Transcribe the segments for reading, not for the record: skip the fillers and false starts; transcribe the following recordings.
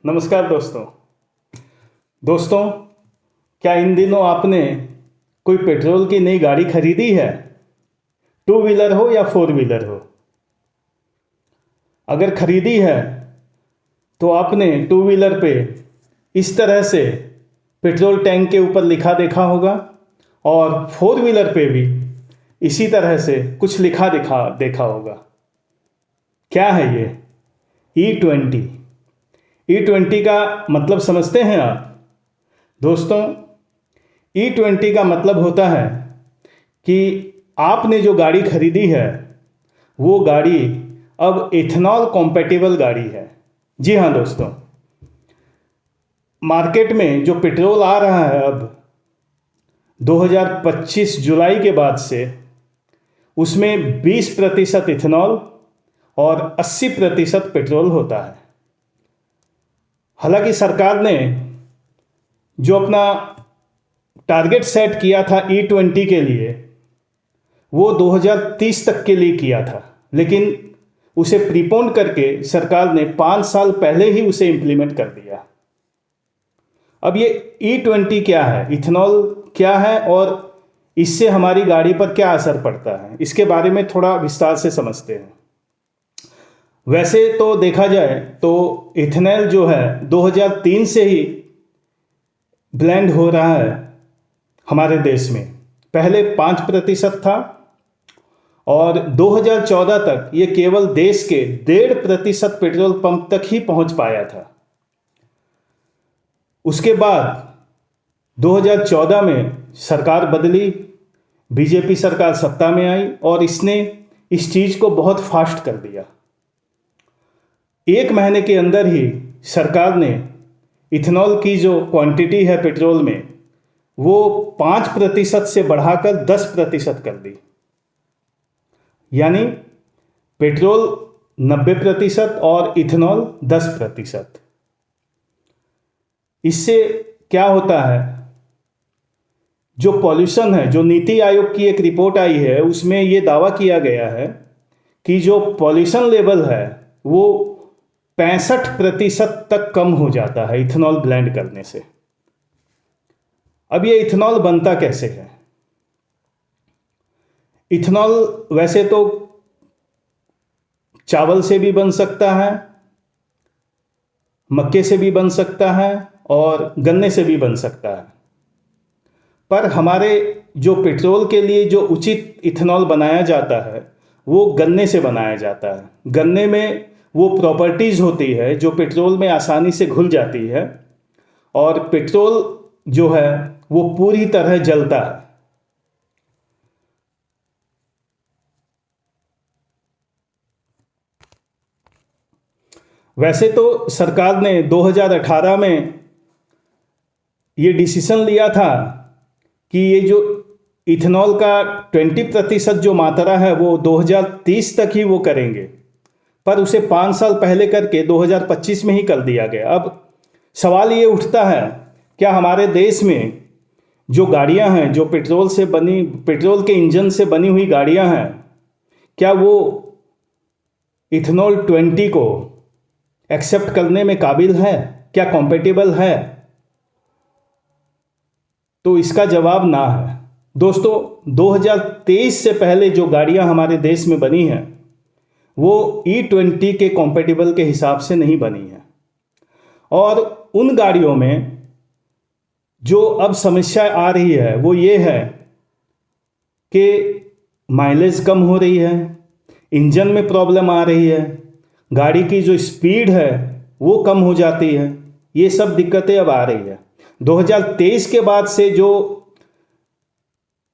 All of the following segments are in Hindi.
नमस्कार दोस्तों क्या इन दिनों आपने कोई पेट्रोल की नई गाड़ी खरीदी है? टू व्हीलर हो या फोर व्हीलर हो। अगर खरीदी है तो आपने टू व्हीलर पे इस तरह से पेट्रोल टैंक के ऊपर लिखा देखा होगा और फोर व्हीलर पे भी इसी तरह से कुछ लिखा देखा होगा। क्या है ये E20? E20 का मतलब समझते हैं आप? दोस्तों, E20 का मतलब होता है कि आपने जो गाड़ी खरीदी है वो गाड़ी अब इथेनॉल कॉम्पैटिबल गाड़ी है। जी हाँ दोस्तों, मार्केट में जो पेट्रोल आ रहा है अब 2025 जुलाई के बाद से, उसमें 20% इथेनॉल और 80% पेट्रोल होता है। हालांकि सरकार ने जो अपना टारगेट सेट किया था E20 के लिए वो 2030 तक के लिए किया था, लेकिन उसे प्रीपोन करके सरकार ने 5 साल पहले ही उसे इंप्लीमेंट कर दिया। अब ये E20 क्या है, इथेनॉल क्या है और इससे हमारी गाड़ी पर क्या असर पड़ता है, इसके बारे में थोड़ा विस्तार से समझते हैं। वैसे तो देखा जाए तो इथेनॉल जो है 2003 से ही ब्लेंड हो रहा है हमारे देश में। पहले 5% था और 2014 तक ये केवल देश के 1.5% पेट्रोल पंप तक ही पहुंच पाया था। उसके बाद 2014 में सरकार बदली, बीजेपी सरकार सत्ता में आई और इसने इस चीज़ को बहुत फास्ट कर दिया। 1 महीने के अंदर ही सरकार ने इथेनॉल की जो क्वांटिटी है पेट्रोल में वो 5% से बढ़ाकर 10% कर दी। यानी पेट्रोल 90% और इथेनॉल 10%। इससे क्या होता है, जो पॉल्यूशन है, जो नीति आयोग की एक रिपोर्ट आई है उसमें ये दावा किया गया है कि जो पॉल्यूशन लेवल है वो 65% तक कम हो जाता है इथेनॉल ब्लेंड करने से। अब ये इथेनॉल बनता कैसे है? इथेनॉल वैसे तो चावल से भी बन सकता है, मक्के से भी बन सकता है और गन्ने से भी बन सकता है। पर हमारे जो पेट्रोल के लिए जो उचित इथेनॉल बनाया जाता है वो गन्ने से बनाया जाता है। गन्ने में वो प्रॉपर्टीज होती है जो पेट्रोल में आसानी से घुल जाती है और पेट्रोल जो है वो पूरी तरह जलता है। वैसे तो सरकार ने 2018 में ये डिसीजन लिया था कि ये जो इथेनॉल का 20% जो मात्रा है वो 2030 तक ही वो करेंगे, पर उसे 5 साल पहले करके 2025 में ही कर दिया गया। अब सवाल ये उठता है, क्या हमारे देश में जो गाड़ियां हैं, जो पेट्रोल के इंजन से बनी हुई गाड़ियां हैं, क्या वो इथेनॉल 20 को एक्सेप्ट करने में काबिल है? क्या कॉम्पेटिबल है? तो इसका जवाब ना है। दोस्तों, 2023 से पहले जो गाड़ियां हमारे देश में बनी हैं वो E20 के कॉम्पेटिबल के हिसाब से नहीं बनी है। और उन गाड़ियों में जो अब समस्या आ रही है वो ये है कि माइलेज कम हो रही है, इंजन में प्रॉब्लम आ रही है, गाड़ी की जो स्पीड है वो कम हो जाती है। ये सब दिक्कतें अब आ रही है। 2023 के बाद से जो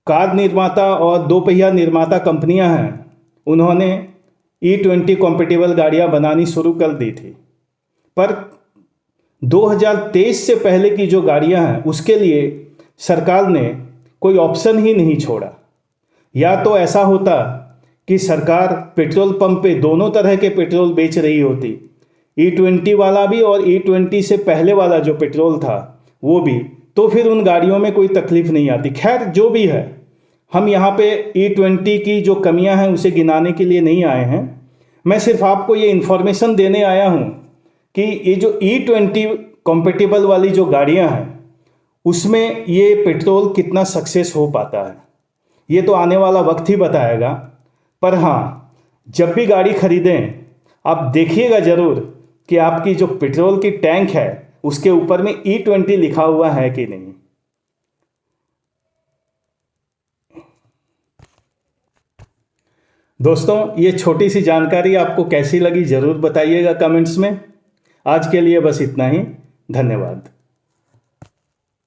कार निर्माता और दो पहिया निर्माता कंपनियां हैं उन्होंने E20 कॉम्पेटिबल गाड़ियां बनानी शुरू कर दी थी, पर 2023 से पहले की जो गाड़ियां हैं उसके लिए सरकार ने कोई ऑप्शन ही नहीं छोड़ा। या तो ऐसा होता कि सरकार पेट्रोल पंप पे दोनों तरह के पेट्रोल बेच रही होती, E20 वाला भी और E20 से पहले वाला जो पेट्रोल था वो भी, तो फिर उन गाड़ियों में कोई तकलीफ नहीं आती। खैर, जो भी है, हम यहाँ पे E20 की जो कमियां हैं उसे गिनाने के लिए नहीं आए हैं। मैं सिर्फ आपको ये इन्फॉर्मेशन देने आया हूँ कि ये जो E20 कॉम्पेटिबल वाली जो गाड़ियां हैं उसमें ये पेट्रोल कितना सक्सेस हो पाता है, ये तो आने वाला वक्त ही बताएगा। पर हाँ, जब भी गाड़ी खरीदें आप देखिएगा ज़रूर कि आपकी जो पेट्रोल की टैंक है उसके ऊपर में E20 लिखा हुआ है कि नहीं। दोस्तों, ये छोटी सी जानकारी आपको कैसी लगी ज़रूर बताइएगा कमेंट्स में। आज के लिए बस इतना ही। धन्यवाद।